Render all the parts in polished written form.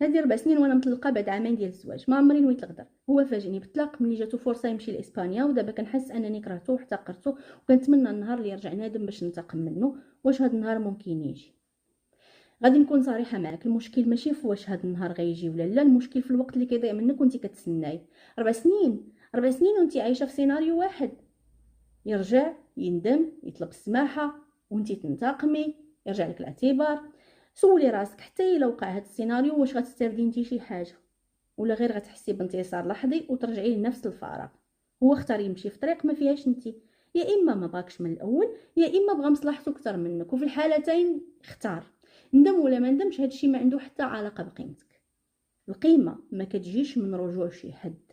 هذه 4 سنين وانا مطلقه بعد عامين ديال الزواج، ما عمري نويت الغدر. هو فاجئني بالطلاق ملي جاتو فرصه يمشي لاسبانيا، ودابا كنحس انني كرهته واحتقرته، وكنتمنى النهار اللي يرجع نادم باش ننتقم منه. واش هذا النهار ممكن يجي؟ غادي نكون صريحه معك، المشكل ماشي في واش هذا النهار غيجي ولا لا، المشكل في الوقت اللي كيضيع منك وانت كتسناي. 4 سنين، 4 سنين وانت عايشه في سيناريو واحد. يرجع يندم يطلب السماحه وانت تنتقمي، يرجع لك الاعتبار. سولي راسك حتى الا وقع هذا السيناريو واش غتستافدي انت شي حاجه، ولا غير غتحسي بانتصار لحظي وترجعي لنفس الفراغ. هو اختار يمشي في طريق ما فيهاش انت، يا اما ما باكش من الاول يا اما بغى مصلحته اكثر منك، وفي الحالتين اختار. ندم ولا ما ندمش هادشي ما عنده حتى علاقه بقيمتك. القيمه ما كتجيش من رجوع شي حد،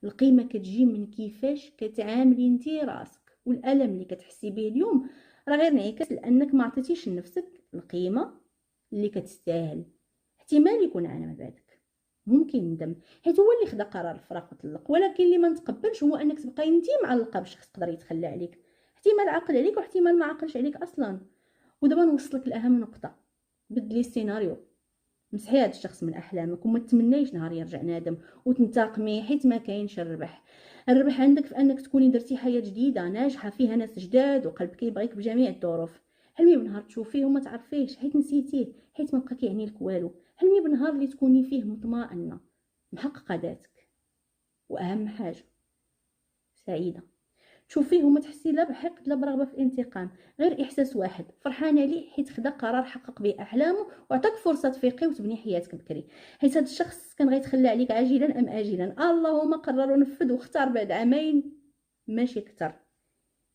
القيمه كتجي من كيفاش كتعاملي انت راسك. والالم اللي كتحسي به اليوم راه غير انعكاس لانك ما عطيتيش لنفسك القيمه اللي كتستاهل. احتمال يكون عانى من بعدك، ممكن ندم حيت هو اللي خدا قرار الفراق وطلق، ولكن اللي ما نتقبلش هو انك تبقاي انت معلقه بشخص تقدر يتخلى عليك. احتمال عاقل عليك واحتمال ما عاقلش عليك اصلا. ودابا نوصلك لاهم نقطه، بدلي السيناريو، مسحي هذا الشخص من احلامك وما تمنيش نهار يرجع نادم وتنتقمي، حيت ما كاينش الربح. الربح عندك في انك تكوني درتي حياه جديده ناجحه فيها ناس جداد وقلبك يبغيك بجميع الظروف. حلمي بنهار تشوفيه وما تعرفيش حيت نسيتيه، حيت ما بقى كيعني لك والو. حلمي بنهار اللي تكوني فيه مطمئنه محققه ذاتك، واهم حاجه سعيده. تشوفيه وما تحسي لا بحقد لا برغبه في الانتقام، غير احساس واحد، فرحانه ليه حيت خدا قرار حقق به احلامه وعطاك فرصه تفيقي وتبني حياتك بكري. حيت هذا الشخص كان غيتخلى عليك عاجلا ام اجلا، اللهم قرر ونفذ واختار بعد عامين ماشي كتر.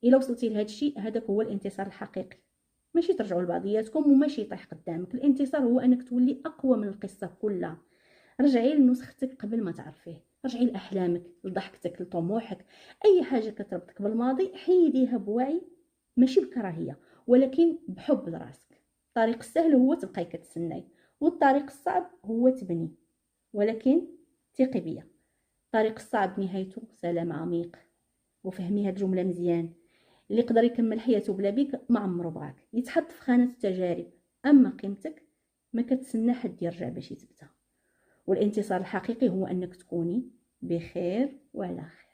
الا وصلتي لهذا الشيء هذاك هو الانتصار الحقيقي، ماشي ترجعوا لبعضياتكم وماشي يطيح قدامك. الانتصار هو انك تولي اقوى من القصه كلها. رجعي لنسختك قبل ما تعرفيه، رجعي لاحلامك لضحكتك لطموحك. اي حاجه كتربطك بالماضي حيديها بوعي، ماشي بكراهيه ولكن بحب لراسك. الطريق السهل هو تبقاي كتسناي، والطريق الصعب هو تبني. ولكن ثقي بيا، الطريق الصعب نهايته سلام عميق. وفهمي هاد الجمله مزيان، اللي يقدر يكمل حياته بلا بيك ما عمرو بغاك، يتحط في خانه التجارب. اما قيمتك ما كتسنى حد يرجع باش يثبتها. والانتصار الحقيقي هو انك تكوني بخير وعلى خير.